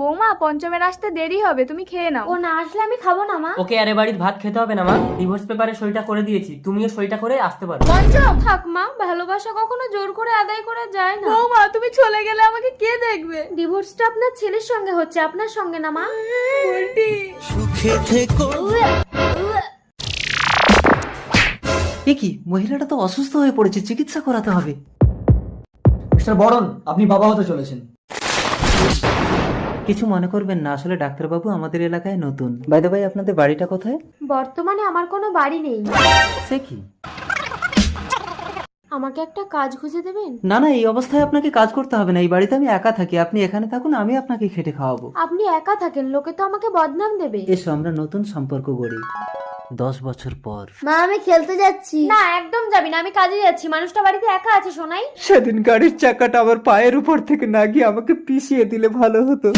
বৌমা পঞ্চমের আসতে দেরি হবে, তুমি খেয়ে নাও। ও না আসলে আমি খাবো না মা। ওকে আরে বাড়ির ভাত খেতে হবে না মা, ডিভোর্স পেপারে সইটা করে দিয়েছি, তুমিও সইটা করে আসতে পারো। পঞ্চম থাক মা, ভালোবাসা কখনো জোর করে আদায় করা যায় না। বৌমা তুমি চলে গেলে আমাকে কে দেখবে? ডিভোর্সটা আপনার ছেলের সঙ্গে হচ্ছে, আপনার সঙ্গে না মা। সুখে থেকো। এ কি, মহিলাটা তো অসুস্থ হয়ে পড়েছে, চিকিৎসা করাতে হবে। মিস্টার বরণ, আপনি বাবা হতে চলেছেন। কিছু মনে করবেন না, আসলে ডাক্তারবাবু আমাদের এলাকায় নতুন। বাই দ্য বাই, আপনাদের বাড়িটা কোথায়? বর্তমানে আমার কোনো বাড়ি নেই। সে কি? আমাকে একটা কাজ খুঁজে দেবেন? না না, এই অবস্থায় আপনাকে কাজ করতে হবে না, এই বাড়িতে আমি একা থাকি, আপনি এখানে থাকুন, আমি আপনাকে খেটে খাওয়াবো। আপনি একা থাকেন, লোকে তো আমাকে বদনাম দেবে। এসো আমরা নতুন সম্পর্ক গড়ি 10 বছর পর। মা আমি খেলতে যাচ্ছি। না একদম যাবি না, আমি কাজে যাচ্ছি। মানুষটা বাড়িতে একা আছে শোনাই। সেদিন গাড়ির চাকাটা আমার পায়ের উপর থেকে না গিয়ে আমাকে পিষিয়ে দিলে ভালো হতো।